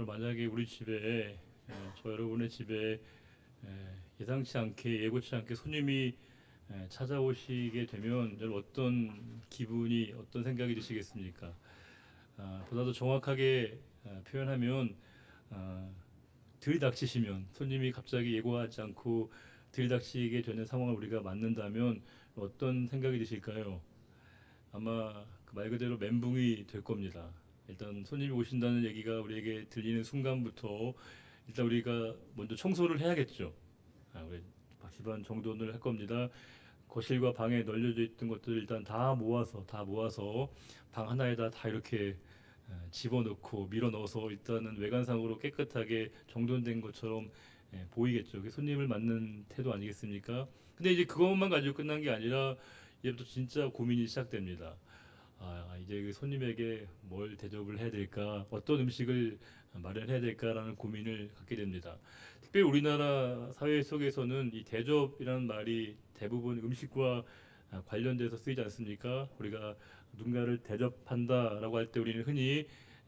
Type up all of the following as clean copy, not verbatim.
만약에 우리 집에 저 여러분의 집에 예상치 않게 예고치 않게 손님이 찾아오시게 되면 여러분 어떤 기분이 어떤 생각이 드시겠습니까? 보다 더 정확하게 표현하면 아, 들이닥치시면 손님이 갑자기 예고하지 않고 들이닥치게 되는 상황을 우리가 맞는다면 어떤 생각이 드실까요? 아마 그 말 그대로 멘붕이 될 겁니다. 일단 손님이 오신다는 얘기가 우리에게 들리는 순간부터 일단 우리가 먼저 청소를 해야겠죠. 우리 집안 정돈을 할 겁니다. 거실과 방에 널려져 있던 것들을 일단 다 모아서 방 하나에다 다 이렇게 집어넣고 밀어 넣어서 일단은 외관상으로 깨끗하게 정돈된 것처럼 보이겠죠. 그게 손님을 맞는 태도 아니겠습니까? 근데 이제 그것만 가지고 끝난 게 아니라 이제부터 진짜 고민이 시작됩니다. 이제 그 손님에게 뭘 대접을 해야 될까, 어떤 음식을 마련해야 될까라는 고민을 갖게 됩니다. 특별히 우리나라 사회 속에서는 이 대접이라는 말이 대부분 음식과 관련돼서 쓰이지 않습니까? 우리가 누군가를 대접한다라고 할 때 우리는 흔히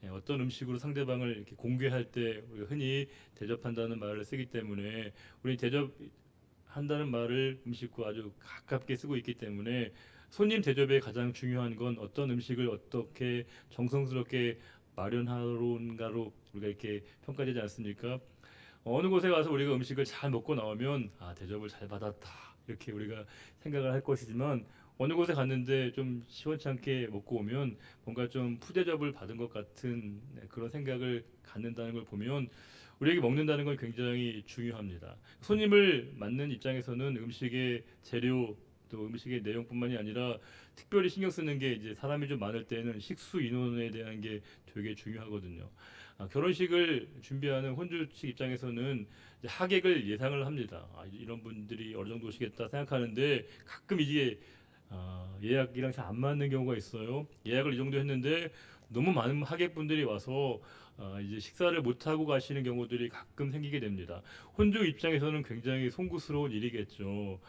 어떤 음식으로 상대방을 이렇게 공개할 때 우리가 흔히 대접한다는 말을 쓰기 때문에 우리 대접한다는 말을 음식과 아주 가깝게 쓰고 있기 때문에 손님 대접에 가장 중요한 건 어떤 음식을 어떻게 정성스럽게 마련하론가로 우리가 이렇게 평가되지 않습니까? 어느 곳에 가서 우리가 음식을 잘 먹고 나오면 대접을 잘 받았다 이렇게 우리가 생각을 할 것이지만 어느 곳에 갔는데 좀 시원치 않게 먹고 오면 뭔가 좀 푸대접을 받은 것 같은 그런 생각을 갖는다는 걸 보면 우리에게 먹는다는 건 굉장히 중요합니다. 손님을 맞는 입장에서는 음식의 재료 또 음식의 내용뿐만이 아니라 특별히 신경 쓰는 게 이제 사람이 좀 많을 때는 식수 인원에 대한 게 되게 중요하거든요. 결혼식을 준비하는 혼주 측 입장에서는 이제 하객을 예상을 합니다. 이런 분들이 어느 정도 오시겠다 생각하는데 가끔 이게 예약이랑 잘 안 맞는 경우가 있어요. 예약을 이 정도 했는데 너무 많은 하객분들이 와서 이제 식사를 못 하고 가시는 경우들이 가끔 생기게 됩니다. 혼주 입장에서는 굉장히 송구스러운 일이겠죠.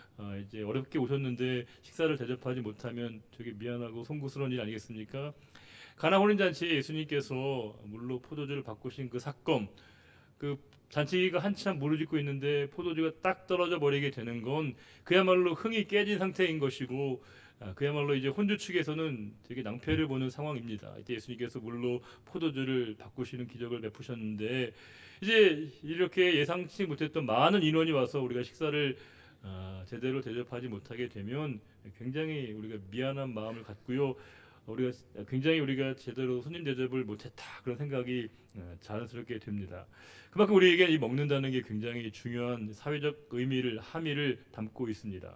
이제 어렵게 오셨는데 식사를 대접하지 못하면 되게 미안하고 송구스러운 일 아니겠습니까? 가나 혼인잔치에 예수님께서 물로 포도주를 바꾸신 그 사건, 그 잔치가 한참 무르짓고 있는데 포도주가 딱 떨어져 버리게 되는 건 그야말로 흥이 깨진 상태인 것이고 그야말로 이제 혼주 측에서는 되게 낭패를 보는 상황입니다. 이때 예수님께서 물로 포도주를 바꾸시는 기적을 베푸셨는데 이제 이렇게 예상치 못했던 많은 인원이 와서 우리가 식사를 제대로 대접하지 못하게 되면 굉장히 우리가 미안한 마음을 갖고요. 우리가 제대로 손님 대접을 못했다 그런 생각이 자연스럽게 됩니다. 그만큼 우리에게 이 먹는다는 게 굉장히 중요한 사회적 의미를 함의를 담고 있습니다.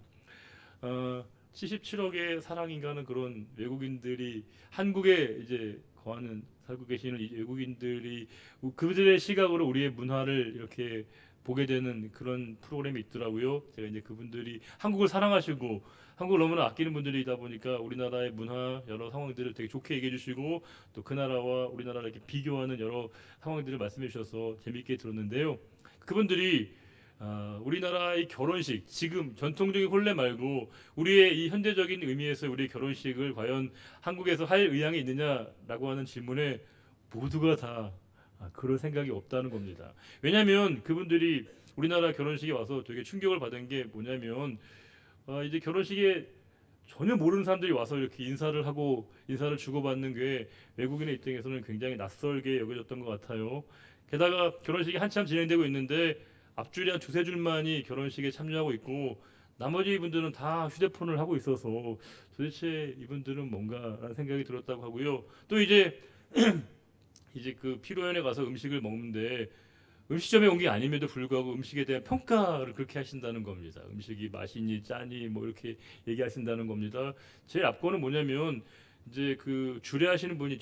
77억의 사랑인가는 그런 외국인들이 한국에 이제 거하는 살고 계시는 이 외국인들이 그들의 시각으로 우리의 문화를 이렇게 보게 되는 그런 프로그램이 있더라고요. 제가 이제 그분들이 한국을 사랑하시고 한국을 너무나 아끼는 분들이다 보니까 우리나라의 문화 여러 상황들을 되게 좋게 얘기해 주시고 또 그 나라와 우리나라를 이렇게 비교하는 여러 상황들을 말씀해 주셔서 재미있게 들었는데요. 그분들이 우리나라의 결혼식 지금 전통적인 혼례 말고 우리의 이 현대적인 의미에서 우리의 결혼식을 과연 한국에서 할 의향이 있느냐라고 하는 질문에 모두가 다 그럴 생각이 없다는 겁니다. 왜냐하면 그분들이 우리나라 결혼식에 와서 되게 충격을 받은 게 뭐냐면 이제 결혼식에 전혀 모르는 사람들이 와서 이렇게 인사를 하고 인사를 주고받는 게 외국인의 입장에서는 굉장히 낯설게 여겨졌던 것 같아요. 게다가 결혼식이 한참 진행되고 있는데 앞줄이 한 두세 줄만이 결혼식에 참여하고 있고 나머지 분들은 다 휴대폰을 하고 있어서 도대체 이분들은 뭔가라는 생각이 들었다고 하고요. 또 이제 그 피로연에 가서 음식을 먹는데 음식점에 온 게 아님에도 불구하고 음식에 대한 평가를 그렇게 하신다는 겁니다. 음식이 맛이니 짜니 뭐 이렇게 얘기하신다는 겁니다. 제일 앞거는 뭐냐면 이제 그 주례하시는 분이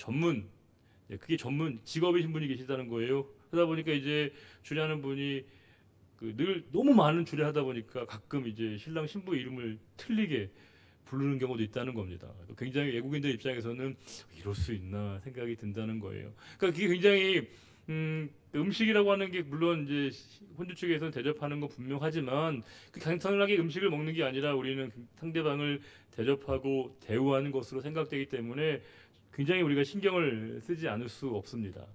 그게 전문 직업이신 분이 계시다는 거예요. 그러다 보니까 이제 주례하는 분이 그 늘 너무 많은 주례하다 보니까 가끔 이제 신랑 신부 이름을 틀리게 부르는 경우도 있다는 겁니다. 굉장히 외국인들 입장에서는 이럴 수 있나 생각이 든다는 거예요. 그러니까 그게 굉장히 음식이라고 하는 게 물론 이제 혼주 측에서는 대접하는 건 분명하지만 그 간단하게 음식을 먹는 게 아니라 우리는 상대방을 대접하고 대우하는 것으로 생각되기 때문에 굉장히 우리가 신경을 쓰지 않을 수 없습니다.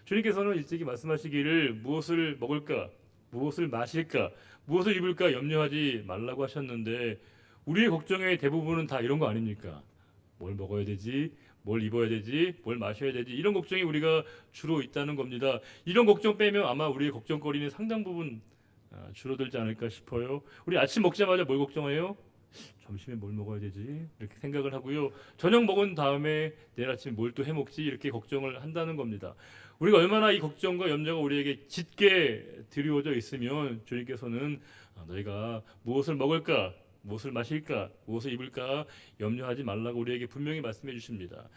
주님께서는 일찍이 말씀하시기를 무엇을 먹을까, 무엇을 마실까, 무엇을 입을까 염려하지 말라고 하셨는데 우리의 걱정의 대부분은 다 이런 거 아닙니까? 뭘 먹어야 되지? 뭘 입어야 되지? 뭘 마셔야 되지? 이런 걱정이 우리가 주로 있다는 겁니다. 이런 걱정 빼면 아마 우리의 걱정거리는 상당 부분 줄어들지 않을까 싶어요. 우리 아침 먹자마자 뭘 걱정해요? 점심에 뭘 먹어야 되지? 이렇게 생각을 하고요. 저녁 먹은 다음에 내일 아침 뭘 또 해먹지? 이렇게 걱정을 한다는 겁니다. 우리가 얼마나 이 걱정과 염려가 우리에게 짙게 드리워져 있으면 주님께서는 너희가 무엇을 먹을까? 무엇을 마실까? 무엇을 입을까? 염려하지 말라고 우리에게 분명히 말씀해 주십니다.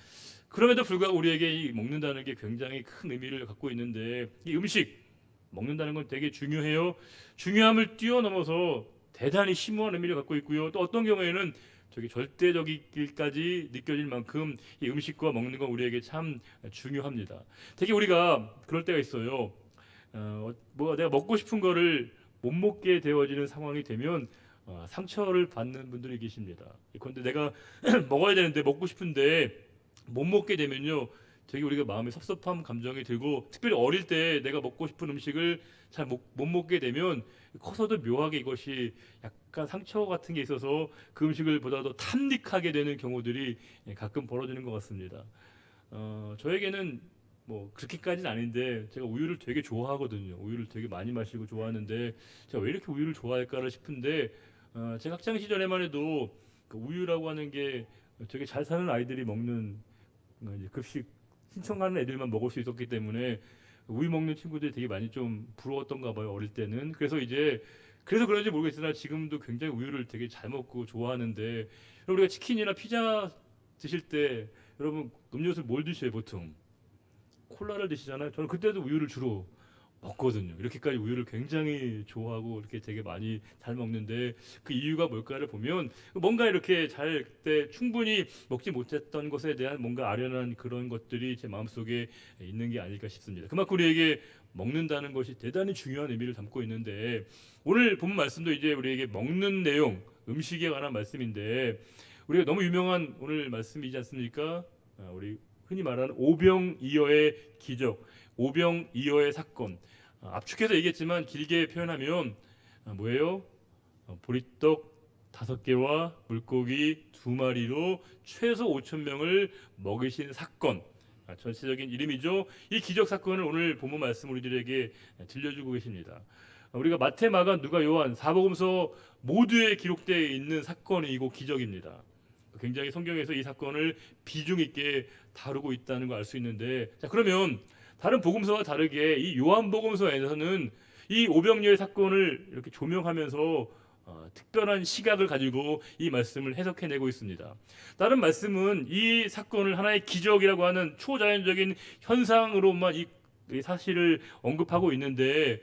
그럼에도 불구하고 우리에게 이 먹는다는 게 굉장히 큰 의미를 갖고 있는데 이 음식 먹는다는 건 되게 중요해요. 중요함을 뛰어넘어서 대단히 심오한 의미를 갖고 있고요. 또 어떤 경우에는 저기 절대적이길까지 느껴질 만큼 이 음식과 먹는 건 우리에게 참 중요합니다. 되게 우리가 그럴 때가 있어요. 뭐 내가 먹고 싶은 거를 못 먹게 되어지는 상황이 되면 상처를 받는 분들이 계십니다. 그런데 내가 먹어야 되는데 먹고 싶은데 못 먹게 되면요. 되게 우리가 마음에 섭섭함 감정이 들고 특별히 어릴 때 내가 먹고 싶은 음식을 잘 못 먹게 되면 커서도 묘하게 이것이 약간 상처 같은 게 있어서 그 음식을 보다 더 탐닉하게 되는 경우들이 가끔 벌어지는 것 같습니다. 저에게는 뭐 그렇게까지는 아닌데 제가 우유를 되게 좋아하거든요. 우유를 되게 많이 마시고 좋아하는데 제가 왜 이렇게 우유를 좋아할까를 싶은데 제가 학창 시절에만 해도 그 우유라고 하는 게 되게 잘 사는 아이들이 먹는 이제 급식 신청하는 애들만 먹을 수 있었기 때문에 우유 먹는 친구들이 되게 많이 좀 부러웠던가 봐요 어릴 때는. 그래서 이제 그래서 그런지 모르겠으나 지금도 굉장히 우유를 되게 잘 먹고 좋아하는데 여러분 우리가 치킨이나 피자 드실 때 여러분 음료수 뭘 드셔요 보통? 콜라를 드시잖아요. 저는 그때도 우유를 주로 먹거든요. 이렇게까지 우유를 굉장히 좋아하고 이렇게 되게 많이 잘 먹는데 그 이유가 뭘까를 보면 뭔가 이렇게 잘 그때 충분히 먹지 못했던 것에 대한 뭔가 아련한 그런 것들이 제 마음속에 있는 게 아닐까 싶습니다. 그만큼 우리에게 먹는다는 것이 대단히 중요한 의미를 담고 있는데 오늘 본 말씀도 이제 우리에게 먹는 내용, 음식에 관한 말씀인데 우리가 너무 유명한 오늘 말씀이지 않습니까? 우리 흔히 말하는 오병이어의 기적, 오병이어의 사건. 압축해서 얘기했지만 길게 표현하면 뭐예요? 보리떡 5개와 물고기 2마리로 최소 5천 명을 먹이신 사건. 전체적인 이름이죠. 이 기적 사건을 오늘 본문 말씀 우리들에게 들려주고 계십니다. 우리가 마태, 마가, 누가, 요한 사복음서 모두에 기록되어 있는 사건이고 기적입니다. 굉장히 성경에서 이 사건을 비중 있게 다루고 있다는 걸 알 수 있는데 자 그러면 다른 복음서와 다르게 이 요한복음서에서는 이 오병이어의 사건을 이렇게 조명하면서 특별한 시각을 가지고 이 말씀을 해석해내고 있습니다. 다른 말씀은 이 사건을 하나의 기적이라고 하는 초자연적인 현상으로만 이 사실을 언급하고 있는데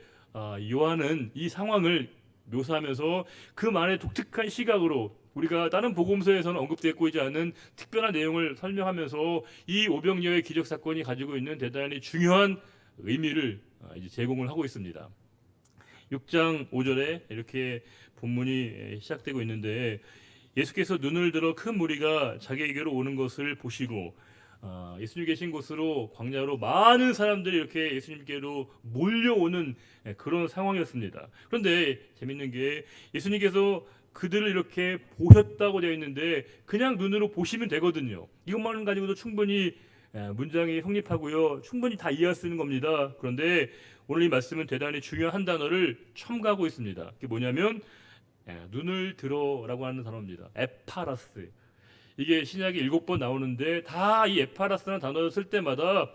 요한은 이 상황을 묘사하면서 그만의 독특한 시각으로 우리가 다른 복음서에서는 언급되고 있지 않은 특별한 내용을 설명하면서 이 오병이어의 기적 사건이 가지고 있는 대단히 중요한 의미를 이제 제공을 하고 있습니다. 6장 5절에 이렇게 본문이 시작되고 있는데 예수께서 눈을 들어 큰 무리가 자기에게로 오는 것을 보시고 예수님 계신 곳으로 광야로 많은 사람들이 이렇게 예수님께로 몰려오는 그런 상황이었습니다. 그런데 재밌는 게 예수님께서 그들을 이렇게 보셨다고 되어 있는데 그냥 눈으로 보시면 되거든요. 이것만 가지고도 충분히 문장이 성립하고요. 충분히 다 이해할 수 있는 겁니다. 그런데 오늘 이 말씀은 대단히 중요한 한 단어를 첨가하고 있습니다. 그게 뭐냐면 눈을 들어라고 하는 단어입니다. 에파라스. 이게 신약에 7번 나오는데 다 이 에파라스라는 단어를 쓸 때마다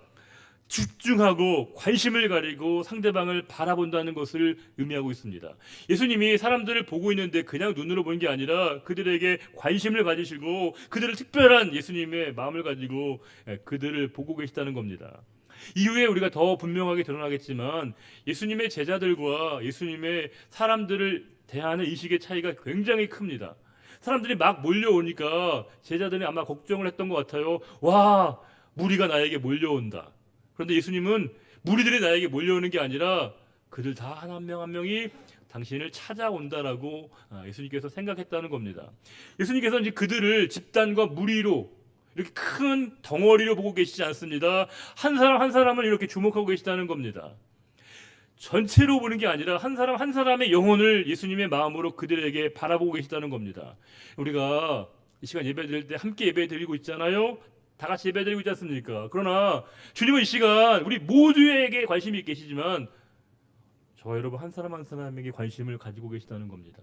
집중하고 관심을 가리고 상대방을 바라본다는 것을 의미하고 있습니다. 예수님이 사람들을 보고 있는데 그냥 눈으로 보는 게 아니라 그들에게 관심을 가지시고 그들을 특별한 예수님의 마음을 가지고 그들을 보고 계시다는 겁니다. 이후에 우리가 더 분명하게 드러나겠지만 예수님의 제자들과 예수님의 사람들을 대하는 인식의 차이가 굉장히 큽니다. 사람들이 막 몰려오니까 제자들이 아마 걱정을 했던 것 같아요. 와, 무리가 나에게 몰려온다. 그런데 예수님은 무리들이 나에게 몰려오는 게 아니라 그들 다 한 명 한 명이 당신을 찾아온다라고 예수님께서 생각했다는 겁니다. 예수님께서 이제 그들을 집단과 무리로 이렇게 큰 덩어리로 보고 계시지 않습니다. 한 사람 한 사람을 이렇게 주목하고 계시다는 겁니다. 전체로 보는 게 아니라 한 사람 한 사람의 영혼을 예수님의 마음으로 그들에게 바라보고 계시다는 겁니다. 우리가 이 시간 예배 드릴 때 함께 예배 드리고 있잖아요. 다 같이 예배 드리고 있지 않습니까? 그러나 주님은 이 시간 우리 모두에게 관심이 계시지만 저와 여러분 한 사람 한 사람에게 관심을 가지고 계시다는 겁니다.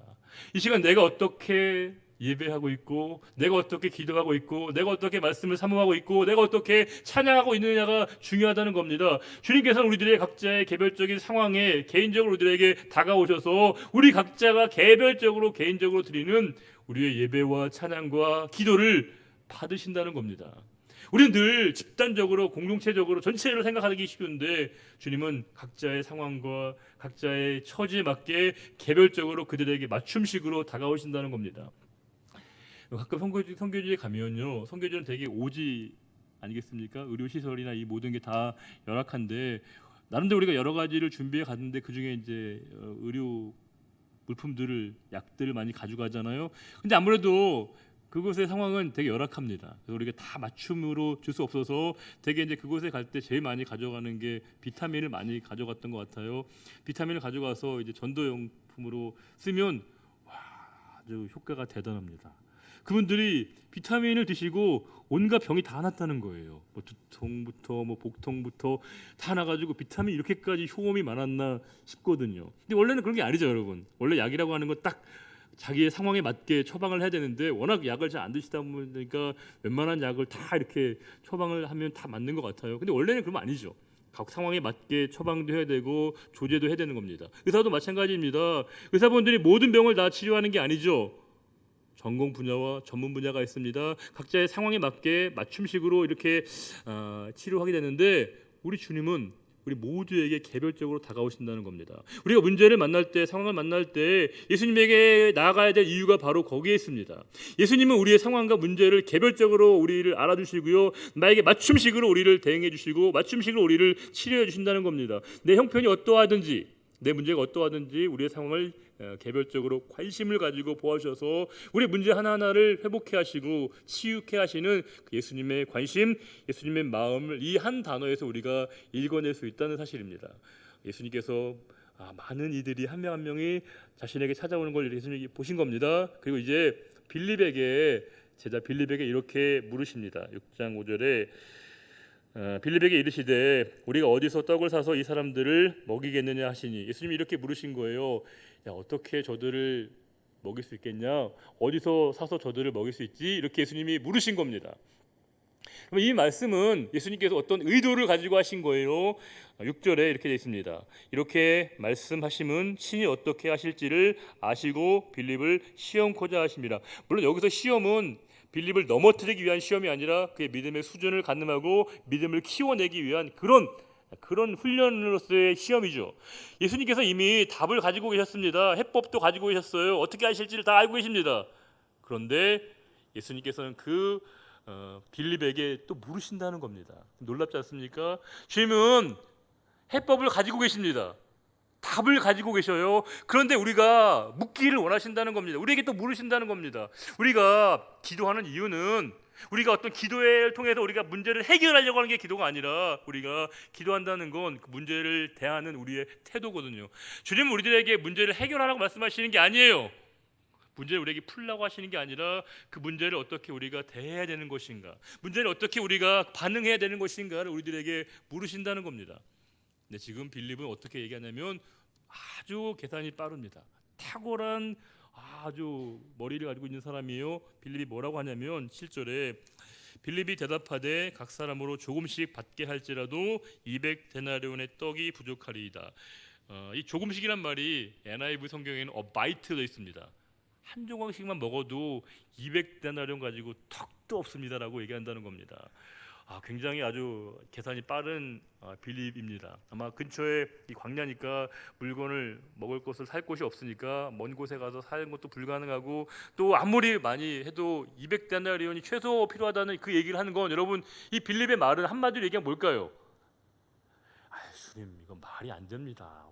이 시간 내가 어떻게 예배하고 있고, 내가 어떻게 기도하고 있고, 내가 어떻게 말씀을 사모하고 있고, 내가 어떻게 찬양하고 있느냐가 중요하다는 겁니다. 주님께서는 우리들의 각자의 개별적인 상황에 개인적으로 우리들에게 다가오셔서 우리 각자가 개별적으로 개인적으로 드리는 우리의 예배와 찬양과 기도를 받으신다는 겁니다. 우리는 늘 집단적으로 공동체적으로 전체를 생각하기 쉬운데 주님은 각자의 상황과 각자의 처지에 맞게 개별적으로 그들에게 맞춤식으로 다가오신다는 겁니다. 가끔 선교지에 가면요, 선교지는 되게 오지 아니겠습니까? 의료시설이나 이 모든 게 다 열악한데 나름대로 우리가 여러 가지를 준비해 갔는데 그 중에 이제 의료 물품들을 약들을 많이 가져가잖아요. 근데 아무래도 그곳의 상황은 되게 열악합니다. 그래서 우리가 다 맞춤으로 줄 수 없어서 되게 이제 그곳에 갈 때 제일 많이 가져가는 게 비타민을 많이 가져갔던 것 같아요. 비타민을 가져가서 이제 전도용품으로 쓰면 와, 아주 효과가 대단합니다. 그분들이 비타민을 드시고 온갖 병이 다 났다는 거예요. 뭐 두통부터 뭐 복통부터 다 나가지고 비타민 이렇게까지 효험이 많았나 싶거든요. 근데 원래는 그런 게 아니죠, 여러분. 원래 약이라고 하는 건 딱 자기의 상황에 맞게 처방을 해야 되는데 워낙 약을 잘 안 드시다 보니까 웬만한 약을 다 이렇게 처방을 하면 다 맞는 것 같아요. 근데 원래는 그러면 아니죠. 각 상황에 맞게 처방도 해야 되고 조제도 해야 되는 겁니다. 의사도 마찬가지입니다. 의사분들이 모든 병을 다 치료하는 게 아니죠. 전공 분야와 전문 분야가 있습니다. 각자의 상황에 맞게 맞춤식으로 이렇게 치료하게 되는데 우리 주님은 우리 모두에게 개별적으로 다가오신다는 겁니다. 우리가 문제를 만날 때, 상황을 만날 때 예수님에게 나아가야 될 이유가 바로 거기에 있습니다. 예수님은 우리의 상황과 문제를 개별적으로 우리를 알아주시고요, 나에게 맞춤식으로 우리를 대응해 주시고 맞춤식으로 우리를 치료해 주신다는 겁니다. 내 형편이 어떠하든지, 내 문제가 어떠하든지 우리의 상황을 개별적으로 관심을 가지고 보아주셔서 우리 문제 하나하나를 회복해 하시고 치유케 하시는 그 예수님의 관심, 예수님의 마음을 이 한 단어에서 우리가 읽어낼 수 있다는 사실입니다. 예수님께서 많은 이들이 한 명 한 명이 자신에게 찾아오는 걸 예수님이 보신 겁니다. 그리고 이제 빌립에게, 제자 빌립에게 이렇게 물으십니다. 6장 5절에 빌립에게 이르시되 우리가 어디서 떡을 사서 이 사람들을 먹이겠느냐 하시니, 예수님이 이렇게 물으신 거예요. 야, 어떻게 저들을 먹일 수 있겠냐? 어디서 사서 저들을 먹일 수 있지? 이렇게 예수님이 물으신 겁니다. 이 말씀은 예수님께서 어떤 의도를 가지고 하신 거예요. 6절에 이렇게 되어 있습니다. 이렇게 말씀하심은 친히 어떻게 하실지를 아시고 빌립을 시험코자 하심이라. 물론 여기서 시험은 빌립을 넘어뜨리기 위한 시험이 아니라 그의 믿음의 수준을 가늠하고 믿음을 키워내기 위한 그런 훈련으로서의 시험이죠. 예수님께서 이미 답을 가지고 계셨습니다. 해법도 가지고 계셨어요. 어떻게 하실지를 다 알고 계십니다. 그런데 예수님께서는 그 빌립에게 또 물으신다는 겁니다. 놀랍지 않습니까? 주님은 해법을 가지고 계십니다. 답을 가지고 계셔요. 그런데 우리가 묻기를 원하신다는 겁니다. 우리에게 또 물으신다는 겁니다. 우리가 기도하는 이유는 우리가 어떤 기도를 통해서 우리가 문제를 해결하려고 하는 게 기도가 아니라 우리가 기도한다는 건 그 문제를 대하는 우리의 태도거든요. 주님은 우리들에게 문제를 해결하라고 말씀하시는 게 아니에요. 문제를 우리에게 풀라고 하시는 게 아니라 그 문제를 어떻게 우리가 대해야 되는 것인가, 문제를 어떻게 우리가 반응해야 되는 것인가를 우리들에게 물으신다는 겁니다. 근데 지금 빌립은 어떻게 얘기하냐면 아주 계산이 빠릅니다. 탁월한 아주 머리를 가지고 있는 사람이에요. 빌립이 뭐라고 하냐면 7절에 빌립이 대답하되 각 사람으로 조금씩 받게 할지라도 200데나리온의 떡이 부족하리이다. 이 조금씩이란 말이 NIV 성경에는 바이트 되어 있습니다. 한 조각씩만 먹어도 200데나리온 가지고 턱도 없습니다라고 얘기한다는 겁니다. 굉장히 아주 계산이 빠른 빌립입니다. 아마 근처에 이 광야니까 물건을 먹을 것을 살 곳이 없으니까 먼 곳에 가서 사는 것도 불가능하고, 또 아무리 많이 해도 200데나리온이 최소 필요하다는 그 얘기를 하는 건, 여러분 이 빌립의 말은 한마디로 얘기하면 뭘까요? 주님, 이건 말이 안 됩니다.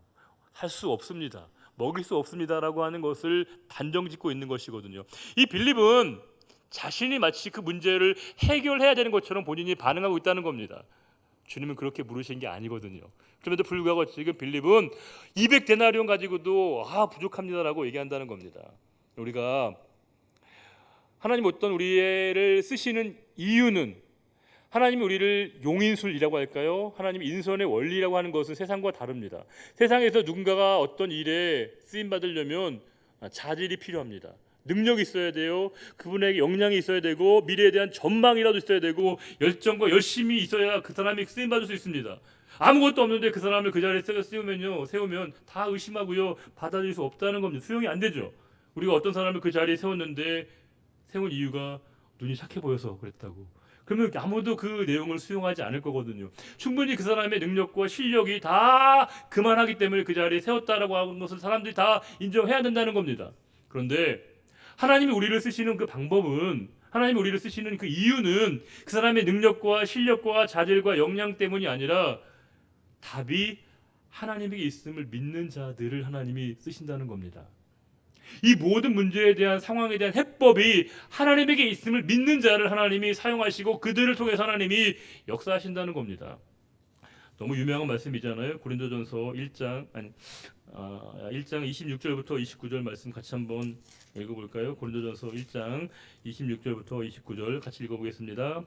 할 수 없습니다. 먹일 수 없습니다라고 하는 것을 단정짓고 있는 것이거든요. 이 빌립은 자신이 마치 그 문제를 해결해야 되는 것처럼 본인이 반응하고 있다는 겁니다. 주님은 그렇게 물으신 게 아니거든요. 그럼에도 불구하고 지금 빌립은 200데나리온 가지고도 부족합니다라고 얘기한다는 겁니다. 우리가 하나님 어떤 우리를 쓰시는 이유는, 하나님이 우리를 용인술이라고 할까요? 하나님 인선의 원리라고 하는 것은 세상과 다릅니다. 세상에서 누군가가 어떤 일에 쓰임 받으려면 자질이 필요합니다. 능력이 있어야 돼요. 그분에게 역량이 있어야 되고, 미래에 대한 전망이라도 있어야 되고, 열정과 열심이 있어야 그 사람이 쓰임 받을 수 있습니다. 아무것도 없는데 그 사람을 그 자리에 세우면 다 의심하고요, 받아들일 수 없다는 겁니다. 수용이 안 되죠. 우리가 어떤 사람을 그 자리에 세웠는데 세운 이유가 눈이 착해 보여서 그랬다고, 그러면 아무도 그 내용을 수용하지 않을 거거든요. 충분히 그 사람의 능력과 실력이 다 그만하기 때문에 그 자리에 세웠다라고 하는 것을 사람들이 다 인정해야 된다는 겁니다. 그런데 하나님이 우리를 쓰시는 그 방법은, 하나님이 우리를 쓰시는 그 이유는 그 사람의 능력과 실력과 자질과 역량 때문이 아니라 답이 하나님에게 있음을 믿는 자들을 하나님이 쓰신다는 겁니다. 이 모든 문제에 대한, 상황에 대한 해법이 하나님에게 있음을 믿는 자를 하나님이 사용하시고 그들을 통해서 하나님이 역사하신다는 겁니다. 너무 유명한 말씀이잖아요. 고린도전서 1장 26절부터 29절 말씀 같이 한번 읽어볼까요? 고린도전서 1장 26절부터 29절 같이 읽어보겠습니다.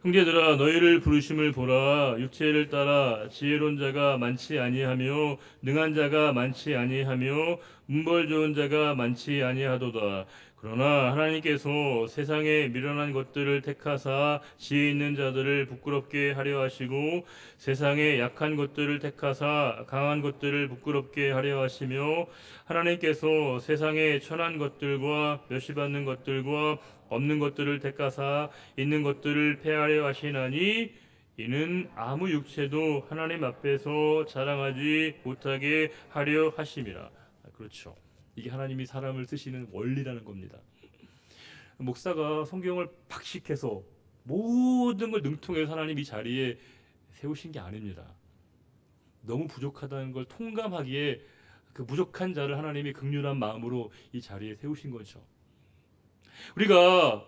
형제들아, 너희를 부르심을 보라. 육체를 따라 지혜로운 자가 많지 아니하며 능한 자가 많지 아니하며 문벌 좋은 자가 많지 아니하도다. 그러나 하나님께서 세상에 미련한 것들을 택하사 지혜 있는 자들을 부끄럽게 하려 하시고, 세상에 약한 것들을 택하사 강한 것들을 부끄럽게 하려 하시며, 하나님께서 세상에 천한 것들과 멸시받는 것들과 없는 것들을 택하사 있는 것들을 폐하려 하시나니, 이는 아무 육체도 하나님 앞에서 자랑하지 못하게 하려 하심이라. 그렇죠. 이게 하나님이 사람을 쓰시는 원리라는 겁니다. 목사가 성경을 박식해서 모든 걸 능통해서 하나님 이 자리에 세우신 게 아닙니다. 너무 부족하다는 걸 통감하기에 그 부족한 자를 하나님이 긍휼한 마음으로 이 자리에 세우신 거죠. 우리가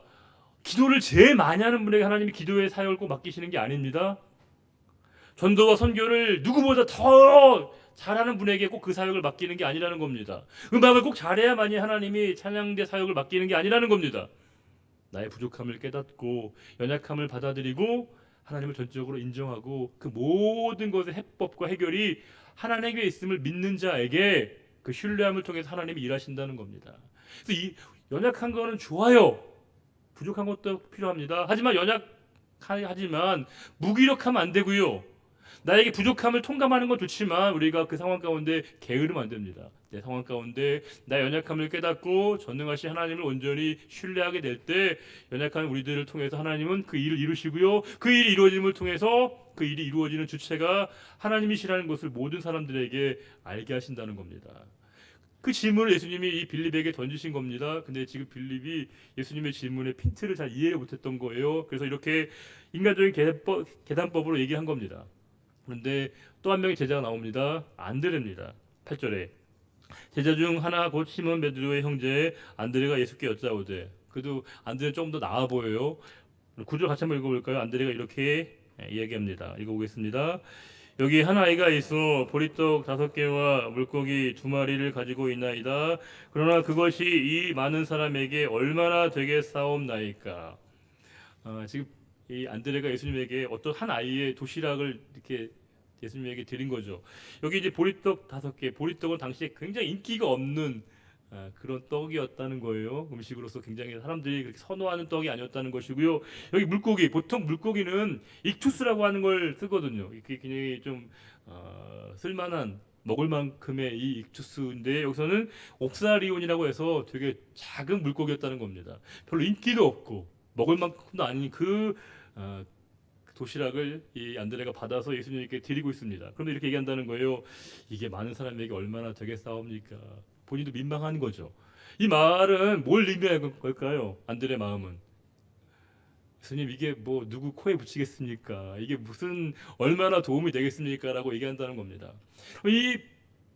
기도를 제일 많이 하는 분에게 하나님이 기도의 사역을 꼭 맡기시는 게 아닙니다. 전도와 선교를 누구보다 더 잘하는 분에게 꼭 그 사역을 맡기는 게 아니라는 겁니다. 음악을 꼭 잘해야만이 하나님이 찬양대 사역을 맡기는 게 아니라는 겁니다. 나의 부족함을 깨닫고 연약함을 받아들이고 하나님을 전적으로 인정하고 그 모든 것의 해법과 해결이 하나님께 있음을 믿는 자에게 그 신뢰함을 통해서 하나님이 일하신다는 겁니다. 그래서 이 연약한 거는 좋아요. 부족한 것도 필요합니다. 하지만 무기력하면 안 되고요. 나에게 부족함을 통감하는 건 좋지만 우리가 그 상황 가운데 게으르면 안 됩니다. 내 상황 가운데 나의 연약함을 깨닫고 전능하신 하나님을 온전히 신뢰하게 될 때 연약한 우리들을 통해서 하나님은 그 일을 이루시고요. 그 일이 이루어짐을 통해서 그 일이 이루어지는 주체가 하나님이시라는 것을 모든 사람들에게 알게 하신다는 겁니다. 그 질문을 예수님이 이 빌립에게 던지신 겁니다. 근데 지금 빌립이 예수님의 질문에 핀트를 잘 이해를 못했던 거예요. 그래서 이렇게 인간적인 계산법으로 얘기한 겁니다. 그런데 또 한 명의 제자가 나옵니다. 안드레입니다. 8절에 제자 중 하나 곧 시몬 베드로의 형제 안드레가 예수께 여짜오되, 그래도 안드레는 조금 더 나아 보여요. 9절 같이 한번 읽어볼까요? 안드레가 이렇게 이야기합니다. 읽어보겠습니다. 여기 한 아이가 있어 보리떡 5개와 물고기 2마리를 가지고 있나이다. 그러나 그것이 이 많은 사람에게 얼마나 되겠사옵나이까. 지금 이 안드레가 예수님에게 어떤 한 아이의 도시락을 이렇게 예수님에게 드린 거죠. 여기 이제 보리떡 5개, 보리떡은 당시에 굉장히 인기가 없는 그런 떡이었다는 거예요. 음식으로서 굉장히 사람들이 그렇게 선호하는 떡이 아니었다는 것이고요. 여기 물고기, 보통 물고기는 익투스라고 하는 걸 쓰거든요. 이게 굉장히 좀 쓸만한, 먹을 만큼의 이 익투스인데 여기서는 옥사리온이라고 해서 되게 작은 물고기였다는 겁니다. 별로 인기도 없고 먹을 만큼도 아닌 그 도시락을 이 안드레가 받아서 예수님께 드리고 있습니다. 그런데 이렇게 얘기한다는 거예요. 이게 많은 사람에게 얼마나 되겠사옵니까? 본인도 민망한 거죠. 이 말은 뭘 의미하는 걸까요? 안드레 마음은, 예수님 이게 뭐 누구 코에 붙이겠습니까? 이게 무슨 얼마나 도움이 되겠습니까? 라고 얘기한다는 겁니다. 이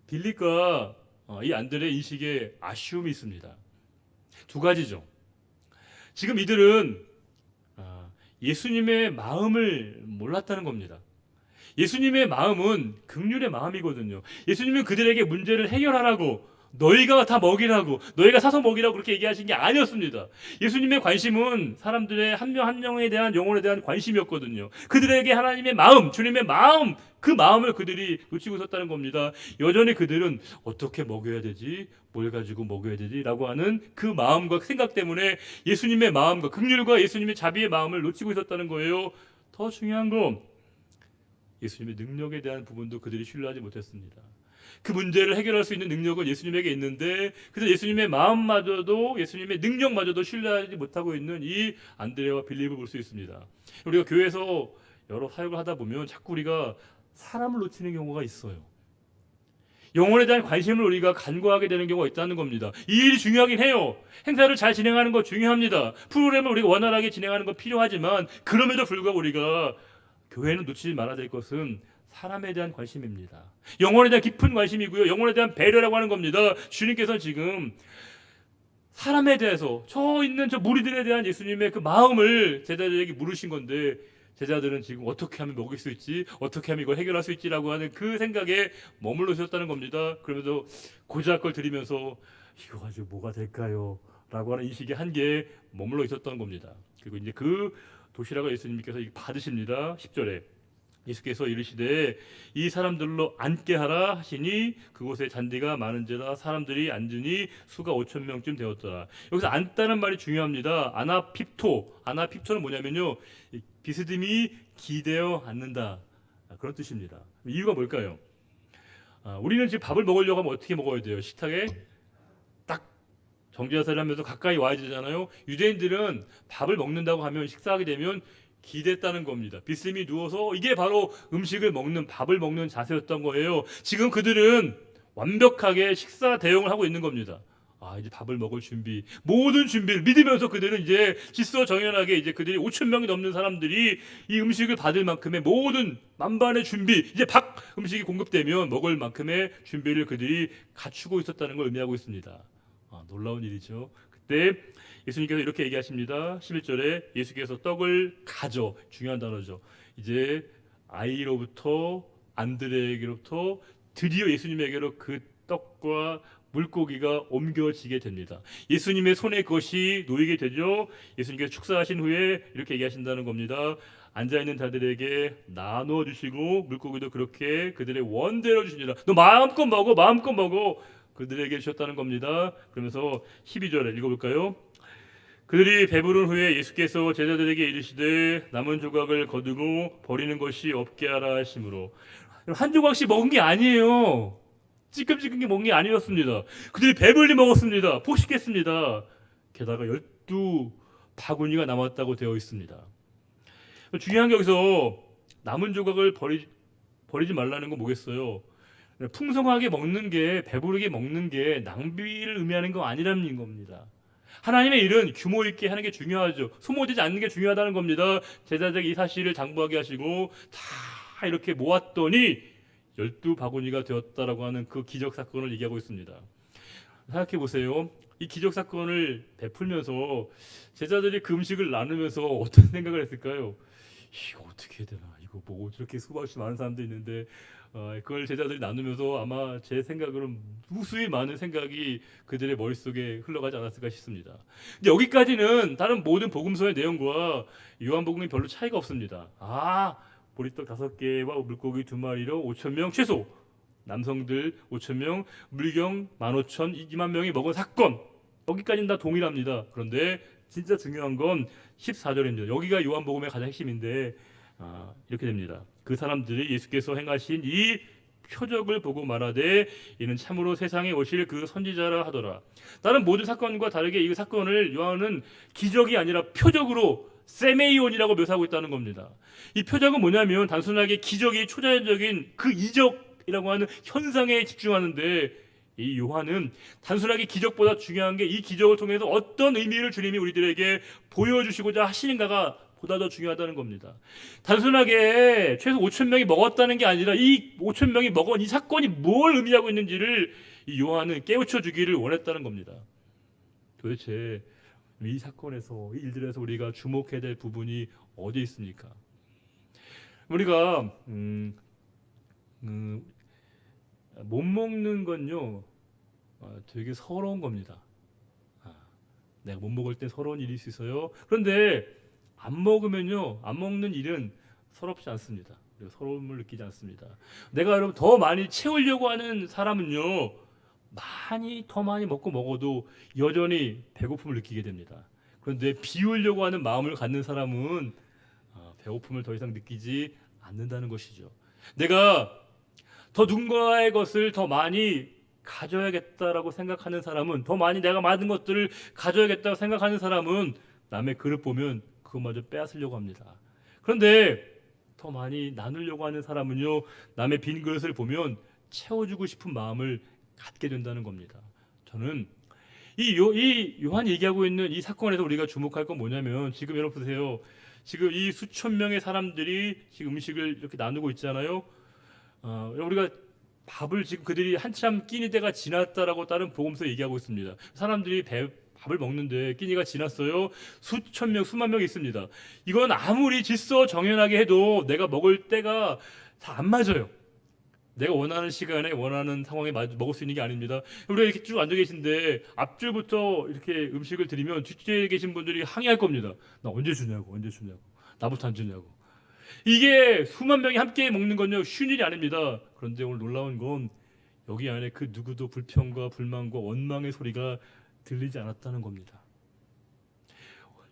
빌립과 이 안드레 인식에 아쉬움이 있습니다. 두 가지죠. 지금 이들은 예수님의 마음을 몰랐다는 겁니다. 예수님의 마음은 긍휼의 마음이거든요. 예수님은 그들에게 문제를 해결하라고, 너희가 다 먹이라고, 너희가 사서 먹이라고 그렇게 얘기하신 게 아니었습니다. 예수님의 관심은 사람들의 한 명 한 명에 대한 영혼에 대한 관심이었거든요. 그들에게 하나님의 마음, 주님의 마음, 그 마음을 그들이 놓치고 있었다는 겁니다. 여전히 그들은 어떻게 먹여야 되지? 뭘 가지고 먹여야 되지? 라고 하는 그 마음과 생각 때문에 예수님의 마음과 긍휼과 예수님의 자비의 마음을 놓치고 있었다는 거예요. 더 중요한 건 예수님의 능력에 대한 부분도 그들이 신뢰하지 못했습니다. 그 문제를 해결할 수 있는 능력은 예수님에게 있는데 그래서 예수님의 마음마저도 예수님의 능력마저도 신뢰하지 못하고 있는 이 안드레와 빌립을 볼 수 있습니다. 우리가 교회에서 여러 사역을 하다 보면 자꾸 우리가 사람을 놓치는 경우가 있어요. 영혼에 대한 관심을 우리가 간과하게 되는 경우가 있다는 겁니다. 이 일이 중요하긴 해요. 행사를 잘 진행하는 거 중요합니다. 프로그램을 우리가 원활하게 진행하는 거 필요하지만 그럼에도 불구하고 우리가 교회는 놓치지 말아야 될 것은 사람에 대한 관심입니다. 영혼에 대한 깊은 관심이고요. 영혼에 대한 배려라고 하는 겁니다. 주님께서는 지금 사람에 대해서 저 있는 저 무리들에 대한 예수님의 그 마음을 제자들에게 물으신 건데 제자들은 지금 어떻게 하면 먹일 수 있지? 어떻게 하면 이걸 해결할 수 있지라고 하는 그 생각에 머물러 있었다는 겁니다. 그러면서 고작 걸 드리면서 이거 가지고 뭐가 될까요? 라고 하는 인식의 한계에 머물러 있었던 겁니다. 그리고 이제 그 도시락을 예수님께서 받으십니다. 10절에 예수께서 이르시되 이 사람들로 앉게 하라 하시니 그곳에 잔디가 많은지라 사람들이 앉으니 수가 5천 명쯤 되었더라. 여기서 앉다는 말이 중요합니다. 아나핍토는 뭐냐면요, 비스듬히 기대어 앉는다, 그런 뜻입니다. 이유가 뭘까요? 우리는 지금 밥을 먹으려고 하면 어떻게 먹어야 돼요? 식탁에 딱 정지하사를 하면서 가까이 와야 되잖아요. 유대인들은 밥을 먹는다고 하면 식사하게 되면 기댔다는 겁니다. 비스듬히 누워서 이게 바로 음식을 먹는, 밥을 먹는 자세였던 거예요. 지금 그들은 완벽하게 식사 대용을 하고 있는 겁니다. 이제 밥을 먹을 준비, 모든 준비를 믿으면서 그들은 이제 질서정연하게 이제 그들이 5천 명이 넘는 사람들이 이 음식을 받을 만큼의 모든 만반의 준비, 이제 밥 음식이 공급되면 먹을 만큼의 준비를 그들이 갖추고 있었다는 걸 의미하고 있습니다. 놀라운 일이죠. 그때 예수님께서 이렇게 얘기하십니다. 11절에 예수께서 떡을 가져, 중요한 단어죠. 이제 아이로부터 안드레에게로부터 드디어 예수님에게로 그 떡과 물고기가 옮겨지게 됩니다. 예수님의 손에 그것이 놓이게 되죠. 예수님께서 축사하신 후에 이렇게 얘기하신다는 겁니다. 앉아있는 자들에게 나눠주시고 물고기도 그렇게 그들의 원대로 주시니라. 너 마음껏 먹어, 마음껏 먹어. 그들에게 주셨다는 겁니다. 그러면서 12절에 읽어볼까요? 그들이 배부른 후에 예수께서 제자들에게 이르시되 남은 조각을 거두고 버리는 것이 없게 하라 하심으로, 한 조각씩 먹은 게 아니에요. 찌끔찌끔하게 먹은 게 아니었습니다. 그들이 배불리 먹었습니다. 폭식했습니다. 게다가 12바구니가 남았다고 되어 있습니다. 중요한 게 여기서 남은 조각을 버리지 말라는 건 뭐겠어요? 풍성하게 먹는 게, 배부르게 먹는 게 낭비를 의미하는 거 아니라는 겁니다. 하나님의 일은 규모 있게 하는 게 중요하죠. 소모되지 않는 게 중요하다는 겁니다. 제자들에게 이 사실을 장부하게 하시고 다 이렇게 모았더니 12바구니가 되었다라고 하는 그 기적 사건을 얘기하고 있습니다. 생각해 보세요. 이 기적 사건을 베풀면서 제자들이 그 음식을 나누면서 어떤 생각을 했을까요? 이거 어떻게 해야 되나? 이거 뭐 저렇게 수없이 많은 사람도 있는데 그걸 제자들이 나누면서 아마 제 생각으로는 무수히 많은 생각이 그들의 머릿속에 흘러가지 않았을까 싶습니다. 근데 여기까지는 다른 모든 복음서의 내용과 요한복음이 별로 차이가 없습니다. 보리떡 5개와 물고기 2마리로 5천 명 최소, 남성들 5천 명, 물경 15,000, 2만 명이 먹은 사건, 여기까지는 다 동일합니다. 그런데 진짜 중요한 건 14절입니다. 여기가 요한복음의 가장 핵심인데 이렇게 됩니다. 그 사람들이 예수께서 행하신 이 표적을 보고 말하되 이는 참으로 세상에 오실 그 선지자라 하더라. 다른 모든 사건과 다르게 이 사건을 요한은 기적이 아니라 표적으로 세메이온이라고 묘사하고 있다는 겁니다. 이 표적은 뭐냐면 단순하게 기적이 초자연적인 그 이적이라고 하는 현상에 집중하는데, 이 요한은 단순하게 기적보다 중요한 게 이 기적을 통해서 어떤 의미를 주님이 우리들에게 보여주시고자 하시는가가 보다 더 중요하다는 겁니다. 단순하게 최소 5천 명이 먹었다는 게 아니라 이 5천 명이 먹은 이 사건이 뭘 의미하고 있는지를 이 요한은 깨우쳐 주기를 원했다는 겁니다. 도대체 이 사건에서 이 일들에서 우리가 주목해야 될 부분이 어디 있습니까? 우리가 못 먹는 건요 되게 서러운 겁니다. 내가 못 먹을 때 서러운 일이 있어요. 그런데 안 먹으면요 안 먹는 일은 서럽지 않습니다. 서러움을 느끼지 않습니다. 내가 여러분 더 많이 채우려고 하는 사람은요 더 많이 먹어도 여전히 배고픔을 느끼게 됩니다. 그런데 비우려고 하는 마음을 갖는 사람은 배고픔을 더 이상 느끼지 않는다는 것이죠. 내가 더 누군가의 것을 더 많이 가져야겠다라고 생각하는 사람은, 더 많이 내가 많은 것들을 가져야겠다고 생각하는 사람은 남의 그릇 보면 그것마저 빼앗으려고 합니다. 그런데 더 많이 나누려고 하는 사람은요 남의 빈 그릇을 보면 채워주고 싶은 마음을 갖게 된다는 겁니다. 저는 이 요한이 얘기하고 있는 이 사건에서 우리가 주목할 건 뭐냐면, 지금 여러분 보세요. 지금 이 수천 명의 사람들이 지금 음식을 이렇게 나누고 있잖아요. 우리가 밥을 지금 그들이 한참 끼니 때가 지났다라고 다른 복음서 얘기하고 있습니다. 사람들이 밥을 먹는데 끼니가 지났어요. 수천 명, 수만 명이 있습니다. 이건 아무리 질서 정연하게 해도 내가 먹을 때가 다 안 맞아요. 내가 원하는 시간에 원하는 상황에 먹을 수 있는 게 아닙니다. 우리가 이렇게 쭉 앉아 계신데 앞줄부터 이렇게 음식을 드리면 뒷줄에 계신 분들이 항의할 겁니다. 나 언제 주냐고, 언제 주냐고, 나부터 안 주냐고. 이게 수만 명이 함께 먹는 건요 쉬운 일이 아닙니다. 그런데 오늘 놀라운 건 여기 안에 그 누구도 불평과 불만과 원망의 소리가 들리지 않았다는 겁니다.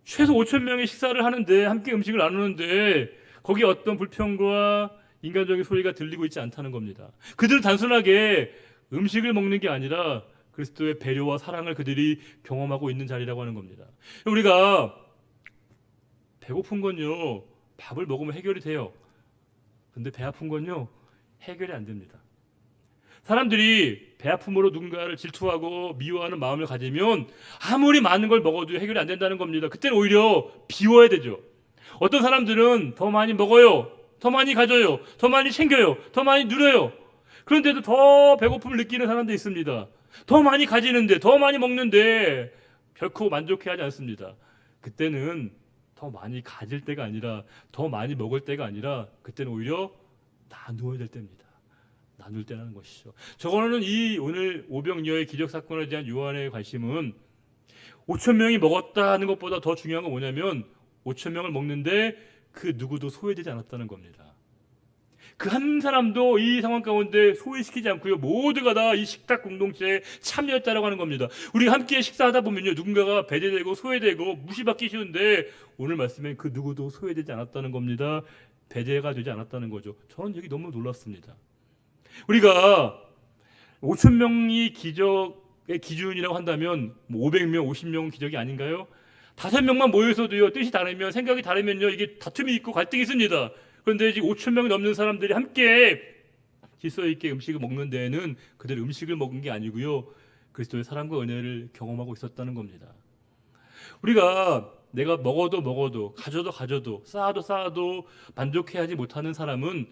최소 5천 명의 식사를 하는데, 함께 음식을 나누는데 거기에 어떤 불평과 인간적인 소리가 들리고 있지 않다는 겁니다. 그들은 단순하게 음식을 먹는 게 아니라 그리스도의 배려와 사랑을 그들이 경험하고 있는 자리라고 하는 겁니다. 우리가 배고픈 건요 밥을 먹으면 해결이 돼요. 근데 배 아픈 건요 해결이 안 됩니다. 사람들이 배 아픔으로 누군가를 질투하고 미워하는 마음을 가지면 아무리 많은 걸 먹어도 해결이 안 된다는 겁니다. 그때는 오히려 비워야 되죠. 어떤 사람들은 더 많이 먹어요, 더 많이 가져요, 더 많이 챙겨요, 더 많이 누려요. 그런데도 더 배고픔을 느끼는 사람도 있습니다. 더 많이 가지는데, 더 많이 먹는데 결코 만족해하지 않습니다. 그때는 더 많이 가질 때가 아니라, 더 많이 먹을 때가 아니라, 그때는 오히려 나누어야 될 때입니다. 나눌 때라는 것이죠. 저거는 이 오늘 오병이어의 기적 사건에 대한 요한의 관심은 5천 명이 먹었다는 것보다 더 중요한 건 뭐냐면 5천 명을 먹는데 그 누구도 소외되지 않았다는 겁니다. 그 한 사람도 이 상황 가운데 소외시키지 않고요 모두가 다 이 식탁 공동체에 참여했다라고 하는 겁니다. 우리가 함께 식사하다 보면요 누군가가 배제되고 소외되고 무시받기 쉬운데 오늘 말씀엔 그 누구도 소외되지 않았다는 겁니다. 배제가 되지 않았다는 거죠. 저는 여기 너무 놀랐습니다. 우리가 5천 명이 기적의 기준이라고 한다면 500명, 50명은 기적이 아닌가요? 5명만 모여서도요 뜻이 다르면, 생각이 다르면요 이게 다툼이 있고 갈등이 있습니다. 그런데 지금 5천 명이 넘는 사람들이 함께 질서 있게 음식을 먹는 데에는 그들 음식을 먹은 게 아니고요 그리스도의 사랑과 은혜를 경험하고 있었다는 겁니다. 우리가 내가 먹어도 가져도 쌓아도 만족해하지 못하는 사람은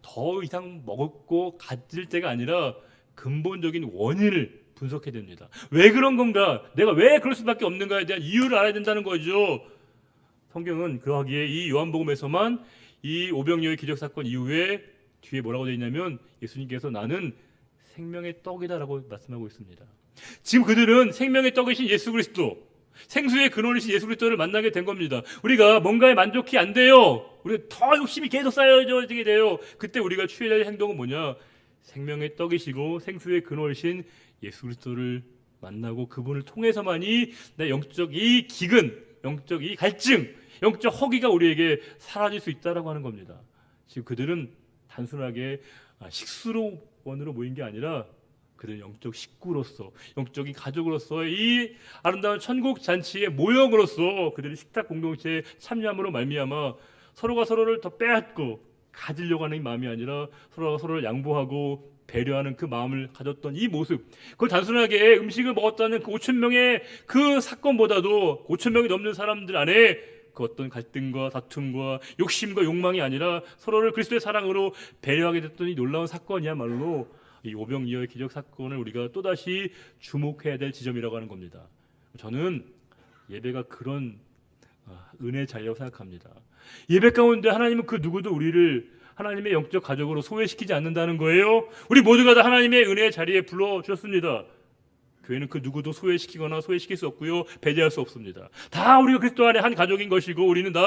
더 이상 먹고 가질 때가 아니라 근본적인 원인을 분석해야 됩니다. 왜 그런 건가? 내가 왜 그럴 수밖에 없는가에 대한 이유를 알아야 된다는 거죠. 성경은 그러하기에 이 요한복음에서만 이 오병이어의 기적 사건 이후에 뒤에 뭐라고 되어 있냐면 예수님께서 나는 생명의 떡이다라고 말씀하고 있습니다. 지금 그들은 생명의 떡이신 예수 그리스도, 생수의 근원이신 예수 그리스도를 만나게 된 겁니다. 우리가 뭔가에 만족이 안 돼요. 우리가 더 욕심이 계속 쌓여지게 돼요. 그때 우리가 취해야 할 행동은 뭐냐? 생명의 떡이시고 생수의 근원이신 예수 그리스도를 만나고 그분을 통해서만이 내 영적 이 기근, 영적 이 갈증, 영적 허기가 우리에게 사라질 수 있다라고 하는 겁니다. 지금 그들은 단순하게 식수로 원으로 모인 게 아니라 그들은 영적 식구로서, 영적인 가족으로서 이 아름다운 천국 잔치의 모형으로서 그들이 식탁 공동체에 참여함으로 말미암아 서로가 서로를 더 빼앗고 가지려고 하는 마음이 아니라 서로가 서로를 양보하고 배려하는 그 마음을 가졌던 이 모습, 그걸 단순하게 음식을 먹었다는 그 5천 명의 그 사건보다도 5천 명이 넘는 사람들 안에 그 어떤 갈등과 다툼과 욕심과 욕망이 아니라 서로를 그리스도의 사랑으로 배려하게 됐던 이 놀라운 사건이야말로 이 오병이어의 기적 사건을 우리가 또다시 주목해야 될 지점이라고 하는 겁니다. 저는 예배가 그런 은혜의 자리라고 생각합니다. 예배 가운데 하나님은 그 누구도 우리를 하나님의 영적 가족으로 소외시키지 않는다는 거예요. 우리 모두가 다 하나님의 은혜의 자리에 불러주셨습니다. 교회는 그 누구도 소외시키거나 소외시킬 수 없고요, 배제할 수 없습니다. 다 우리가 그리스도 안에 한 가족인 것이고, 우리는 다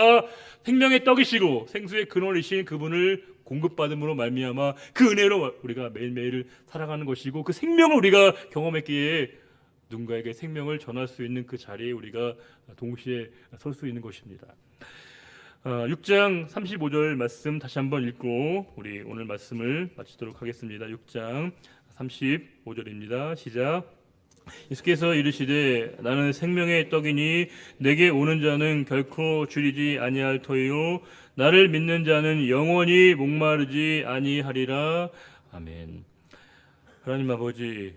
생명의 떡이시고 생수의 근원이신 그분을 공급받음으로 말미암아 그 은혜로 우리가 매일매일 살아가는 것이고, 그 생명을 우리가 경험했기에 누군가에게 생명을 전할 수 있는 그 자리에 우리가 동시에 설 수 있는 것입니다. 6장 35절 말씀 다시 한번 읽고 우리 오늘 말씀을 마치도록 하겠습니다. 6장 35절입니다. 시작. 예수께서 이르시되 나는 생명의 떡이니 내게 오는 자는 결코 줄이지 아니할 터이요 나를 믿는 자는 영원히 목마르지 아니하리라. 아멘. 하나님 아버지,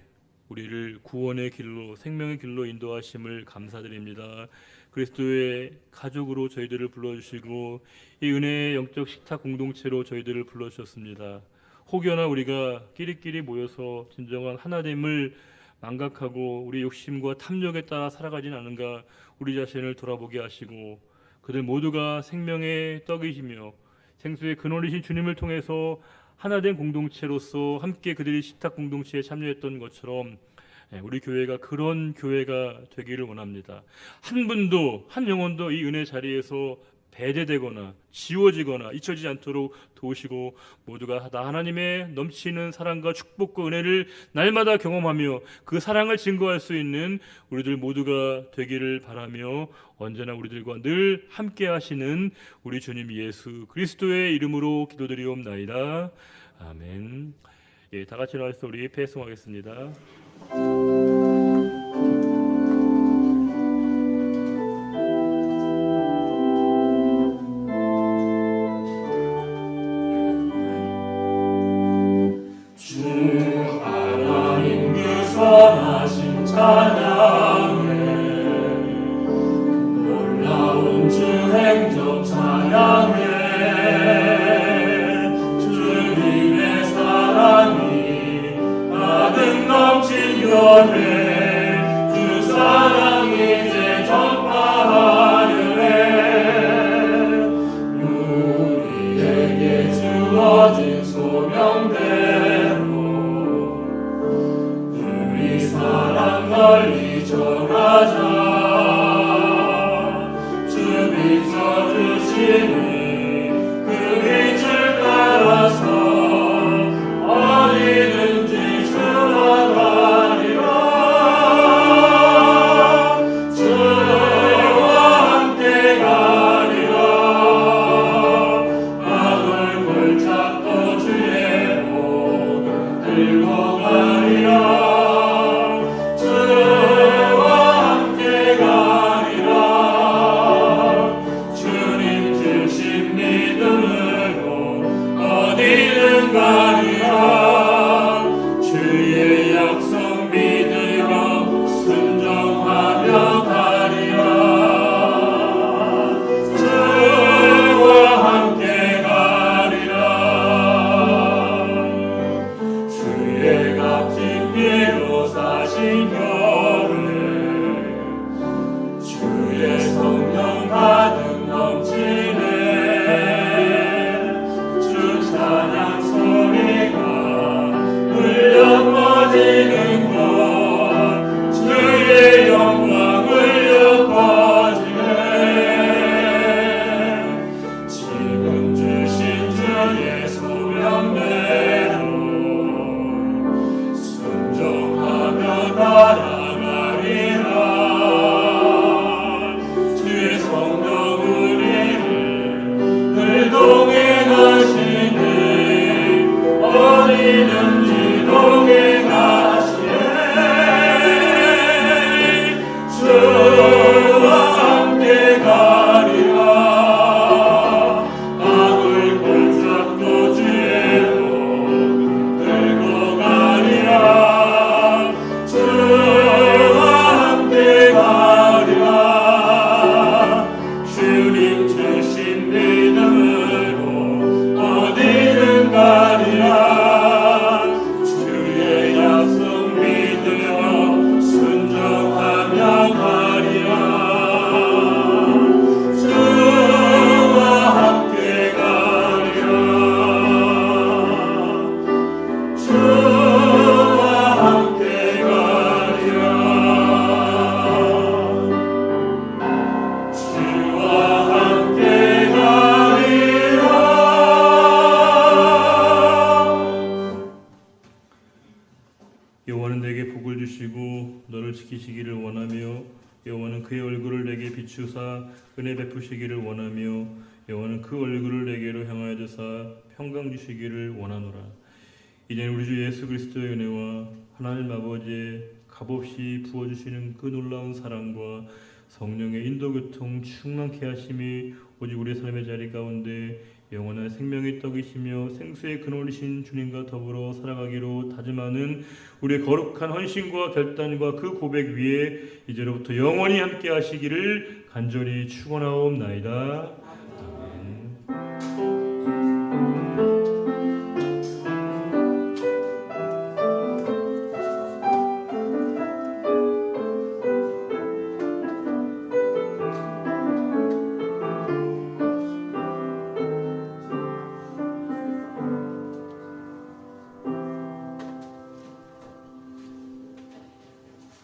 우리를 구원의 길로 생명의 길로 인도하심을 감사드립니다. 그리스도의 가족으로 저희들을 불러주시고 이 은혜의 영적 식탁 공동체로 저희들을 불러주셨습니다. 혹여나 우리가 끼리끼리 모여서 진정한 하나됨을 망각하고 우리 욕심과 탐욕에 따라 살아가진 않은가 우리 자신을 돌아보게 하시고, 그들 모두가 생명의 떡이시며 생수의 근원이신 주님을 통해서 하나된 공동체로서 함께 그들이 식탁 공동체에 참여했던 것처럼 우리 교회가 그런 교회가 되기를 원합니다. 한 분도 한 영혼도 이 은혜 자리에서 배제되거나 지워지거나 잊혀지지 않도록 도우시고, 모두가 다 하나님의 넘치는 사랑과 축복과 은혜를 날마다 경험하며 그 사랑을 증거할 수 있는 우리들 모두가 되기를 바라며, 언제나 우리들과 늘 함께 하시는 우리 주님 예수 그리스도의 이름으로 기도드리옵나이다. 아멘. 예, 다 같이 나와서 우리 패송하겠습니다. 선하신 찬양해 놀라운 주 행적 찬양해 주님의 사랑이 가득 넘친 교회 그 사랑 이제 전파하려 해 우리에게 주어진 소명대로 사랑 널리 전하자. 주 비춰주시니 그 빛을 따라서 어디든지 주와 가리라. 주와 함께 가리라. 악을 골잡고 주의 복을 들고 가리라. 주의 약속 믿으며 순종하며 가리라. 주와 함께 가리라. 주의 값진 피로 사신 교회 주의 성령 가득 넘치네. 주 찬양 소리가 울려 퍼지는 곳 주의 영광 울려 퍼지네. 지금 주신 주의 소명대로 순종하며 따라가리라. 주의 성령 우리를 늘 동행하시네. 어디든지 동행하시네. 주와 함께 가리라. 악을 골잡고 주의 복 들고 가리라. 주와 함께 가리라. 주님 주신 믿음으로 어디든 가리라. 주의 부어주시고 너를 지키시기를 원하며 여호와는 그의 얼굴을 내게 비추사 은혜 베푸시기를 원하며 여호와는 그 얼굴을 내게로 향하여 드사 평강 주시기를 원하노라. 이제 우리 주 예수 그리스도의 은혜와 하나님 아버지의 값없이 부어주시는 그 놀라운 사랑과 성령의 인도교통 충만케 하심이 오직 우리의 삶의 자리 가운데 영원한 생명의 떡이시며 생수의 근원이신 주님과 더불어 살아가기로 다짐하는 우리의 거룩한 헌신과 결단과 그 고백 위에 이제로부터 영원히 함께 하시기를 간절히 축원하옵나이다.